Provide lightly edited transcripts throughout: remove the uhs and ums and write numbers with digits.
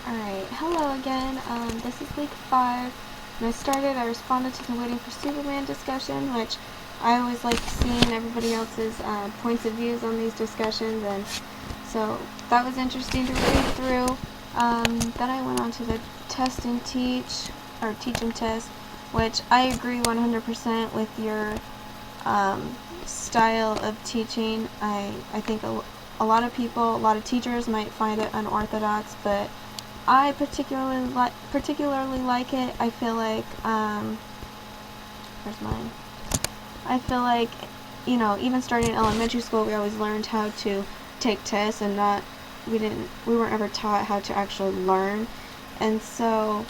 Alright, hello again. This is week 5. When I responded to the Waiting for Superman discussion, which I always like seeing everybody else's points of views on these discussions, and so that was interesting to read through. Then I went on to the test and teach, or teach and test, which I agree 100% with your style of teaching. I think a lot of people, a lot of teachers might find it unorthodox, but I particularly like it. I feel like where's mine? I feel like, even starting in elementary school, we always learned how to take tests and we weren't ever taught how to actually learn. And so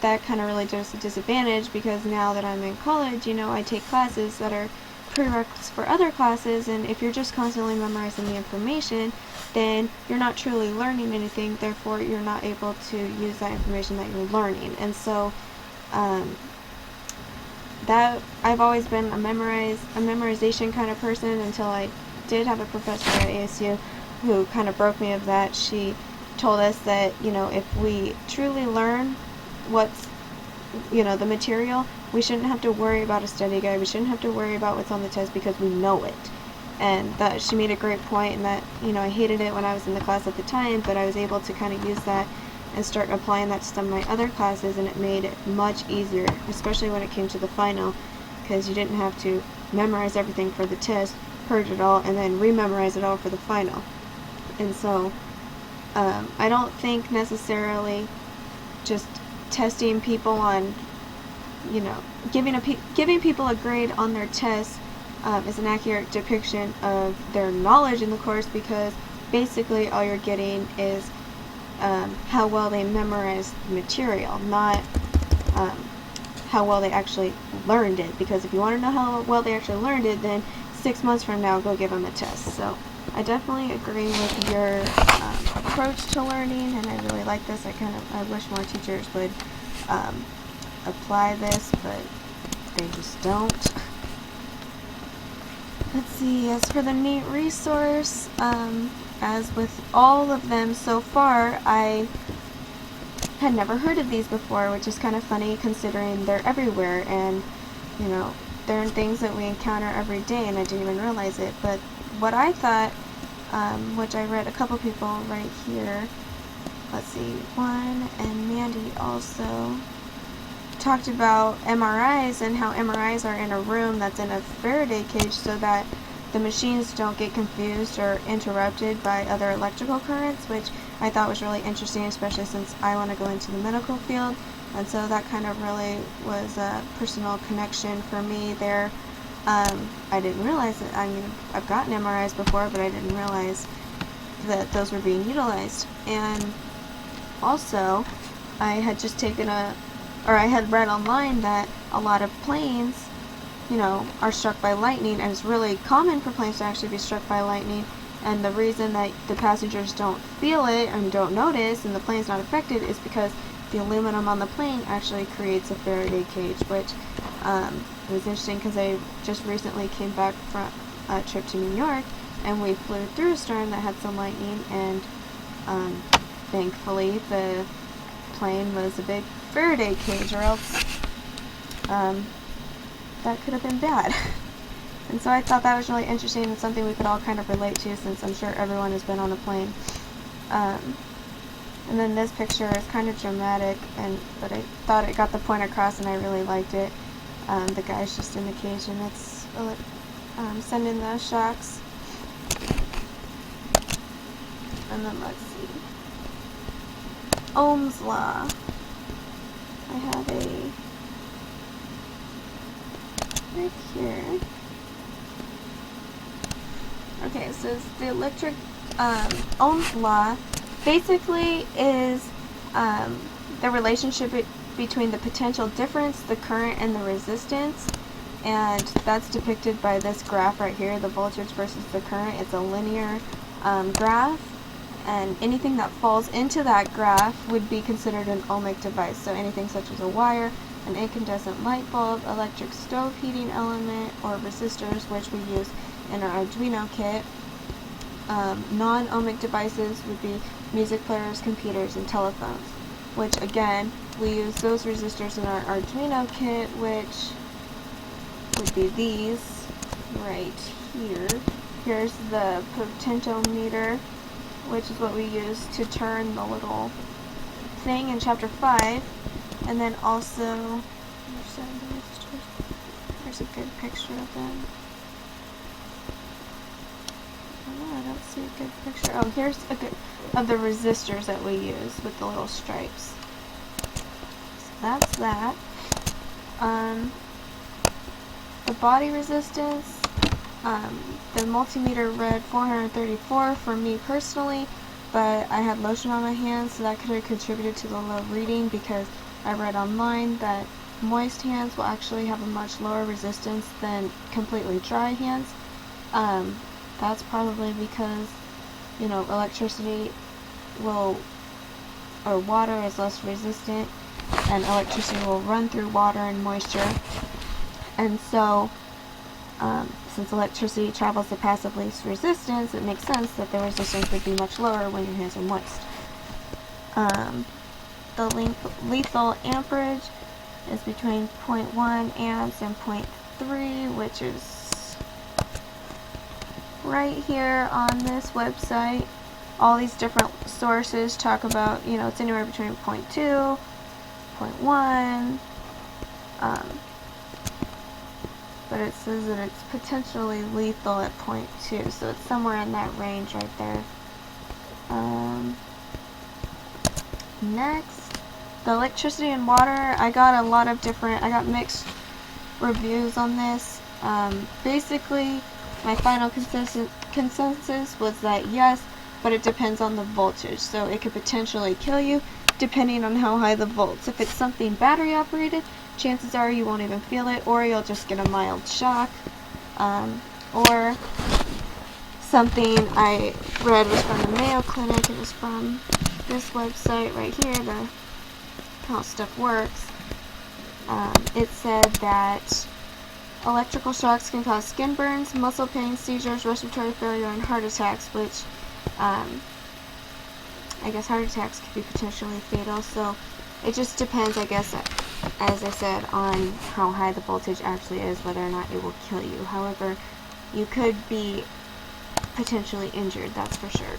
that kind of really just a disadvantage, because now that I'm in college, I take classes that are prereqs for other classes, and if you're just constantly memorizing the information, then you're not truly learning anything, therefore you're not able to use that information that you're learning. And so that I've always been a memorization kind of person until I did have a professor at ASU who kind of broke me of that. She told us that, if we truly learn what's the material, we shouldn't have to worry about a study guide, we shouldn't have to worry about what's on the test, because we know it. And that she made a great point, and that I hated it when I was in the class at the time, but I was able to kind of use that and start applying that to some of my other classes, and it made it much easier, especially when it came to the final, because you didn't have to memorize everything for the test, purge it all, and then rememorize it all for the final. And so I don't think necessarily just testing people on, giving people a grade on their tests is an accurate depiction of their knowledge in the course, because basically all you're getting is how well they memorized the material, not how well they actually learned it. Because if you want to know how well they actually learned it, then 6 months from now, go give them a test. So I definitely agree with your approach to learning, and I really like this. I wish more teachers would apply this, but they just don't. Let's see, as for the NEAT resource, as with all of them so far, I had never heard of these before, which is kind of funny considering they're everywhere, and they're things that we encounter every day, and I didn't even realize it. But what I thought, which I read a couple people right here, let's see, one and Mandy also talked about MRIs, and how MRIs are in a room that's in a Faraday cage so that the machines don't get confused or interrupted by other electrical currents, which I thought was really interesting, especially since I want to go into the medical field. And so that kind of really was a personal connection for me there. I didn't realize it. I mean, I've gotten MRIs before, but I didn't realize that those were being utilized. And also, I had just I had read online that a lot of planes, are struck by lightning, and it's really common for planes to actually be struck by lightning. And the reason that the passengers don't feel it and don't notice, and the plane's not affected, is because the aluminum on the plane actually creates a Faraday cage, which it was interesting because I just recently came back from a trip to New York, and we flew through a storm that had some lightning, and thankfully the plane was a big Faraday cage, or else that could have been bad. And so I thought that was really interesting, and something we could all kind of relate to, since I'm sure everyone has been on a plane. And then this picture is kind of dramatic, but I thought it got the point across, and I really liked it. The guy's just in the cage, and it's sending the shocks. And then let's see, Ohm's law. I have a right here. Okay, so it's the electric Ohm's law basically is the relationship between the potential difference, the current, and the resistance, and that's depicted by this graph right here, the voltage versus the current. It's a linear graph, and anything that falls into that graph would be considered an ohmic device. So anything such as a wire, an incandescent light bulb, electric stove heating element, or resistors, which we use in our Arduino kit. Non-ohmic devices would be music players, computers, and telephones, which again, we use those resistors in our Arduino kit, which would be these right here. Here's the potentiometer, which is what we use to turn the little thing in chapter 5. And then also, there's a good picture of them. I don't see a good picture. Oh, here's a good of the resistors that we use with the little stripes. So that's that. The body resistance, the multimeter read 434 for me personally, but I had lotion on my hands, so that could have contributed to the low reading, because I read online that moist hands will actually have a much lower resistance than completely dry hands. That's probably because, you know, electricity will, or water is less resistant, and electricity will run through water and moisture. And so, since electricity travels the path of least resistance, it makes sense that the resistance would be much lower when your hands are moist. The lethal amperage is between 0.1 amps and 0.3, which is right here on this website. All these different sources talk about, you know, it's anywhere between 0.2, 0.1, but it says that it's potentially lethal at 0.2, so it's somewhere in that range right there. Next, the electricity and water. I got mixed reviews on this. Basically, my final consensus was that yes, but it depends on the voltage, so it could potentially kill you depending on how high the volts. If it's something battery operated, chances are you won't even feel it, or you'll just get a mild shock. Or something I read was from the Mayo Clinic. It was from this website right here, the how stuff works. It said that electrical shocks can cause skin burns, muscle pain, seizures, respiratory failure, and heart attacks, which I guess heart attacks could be potentially fatal. So it just depends, I guess, as I said, on how high the voltage actually is, whether or not it will kill you. However, you could be potentially injured, that's for sure.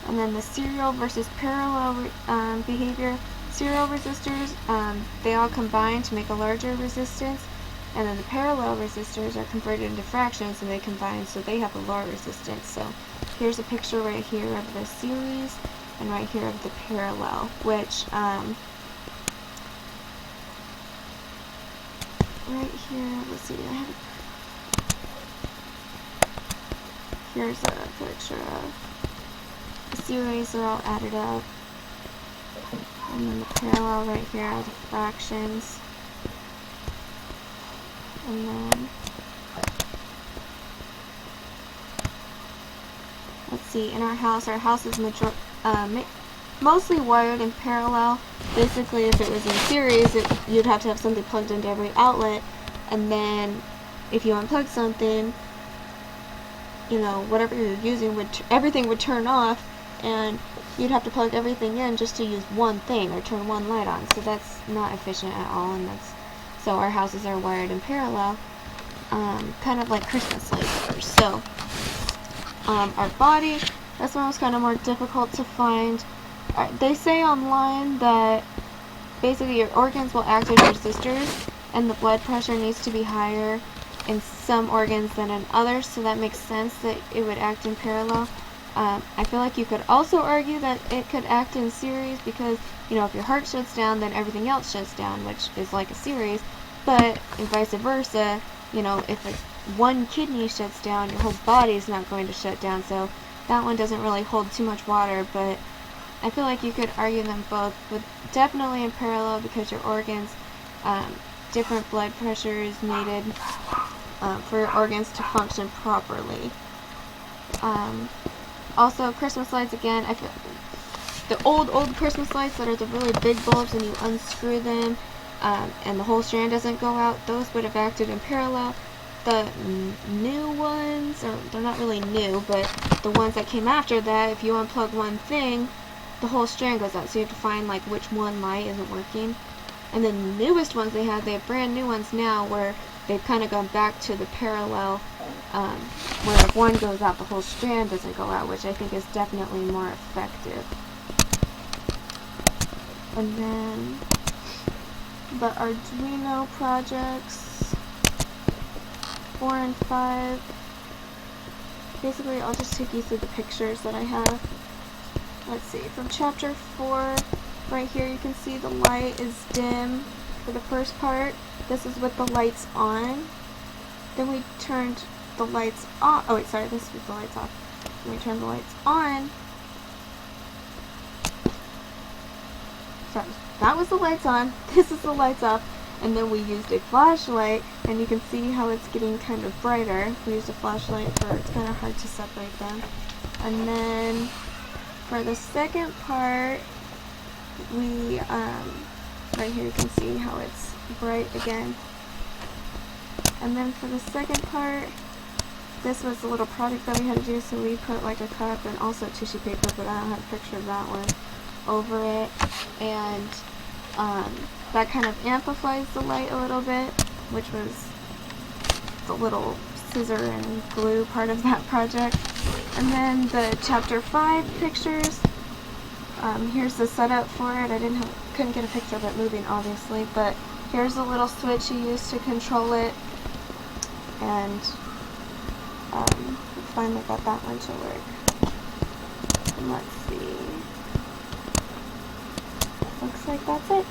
And then the serial versus parallel behavior. Serial resistors, they all combine to make a larger resistance, and then the parallel resistors are converted into fractions and they combine, so they have a lower resistance. So here's a picture right here of the series and right here of the parallel, which right here, let's see, here's a picture of the series. They're all added up, and then the parallel right here are the fractions. And then let's see, in our house is mostly wired in parallel. Basically, if it was in series, you'd have to have something plugged into every outlet, and then if you unplug something, you know, whatever you're using everything would turn off, and you'd have to plug everything in just to use one thing or turn one light on. So that's not efficient at all, and so our houses are wired in parallel, kind of like Christmas lights are. So our body, this one was kind of more difficult to find. They say online that basically your organs will act as resistors, and the blood pressure needs to be higher in some organs than in others, so that makes sense that it would act in parallel. I feel like you could also argue that it could act in series, because, you know, if your heart shuts down, then everything else shuts down, which is like a series. But vice versa, you know, if one kidney shuts down, your whole body is not going to shut down. So that one doesn't really hold too much water, but I feel like you could argue them both, but definitely in parallel, because your organs, different blood pressure is needed for your organs to function properly. Also, Christmas lights, again, I feel the old Christmas lights that are the really big bulbs, and you unscrew them and the whole strand doesn't go out, those would have acted in parallel. the new ones, or they're not really new, but the ones that came after that, if you unplug one thing, the whole strand goes out, so you have to find like which one light isn't working. And then the newest ones they have brand new ones now where they've kind of gone back to the parallel, where if one goes out, the whole strand doesn't go out, which I think is definitely more effective. And then the Arduino projects 4 and 5. Basically, I'll just take you through the pictures that I have. Let's see, from chapter 4, right here you can see the light is dim for the first part. This is with the lights on. Then we turned the lights on. Oh wait, sorry, this was the lights off. Then we turned the lights on. Sorry, that was the lights on. This is the lights off. And then we used a flashlight, and you can see how it's getting kind of brighter. We used a flashlight for, it's kind of hard to separate them. And then for the second part, we, right here you can see how it's bright again. And then for the second part, this was a little project that we had to do, so we put like a cup and also tissue paper, but I don't have a picture of that one, over it. And that kind of amplifies the light a little bit, which was the little scissor and glue part of that project. And then the chapter 5 pictures, here's the setup for it. I couldn't get a picture of it moving, obviously, but here's a little switch you use to control it, and finally got that one to work. And let's see. Looks like that's it.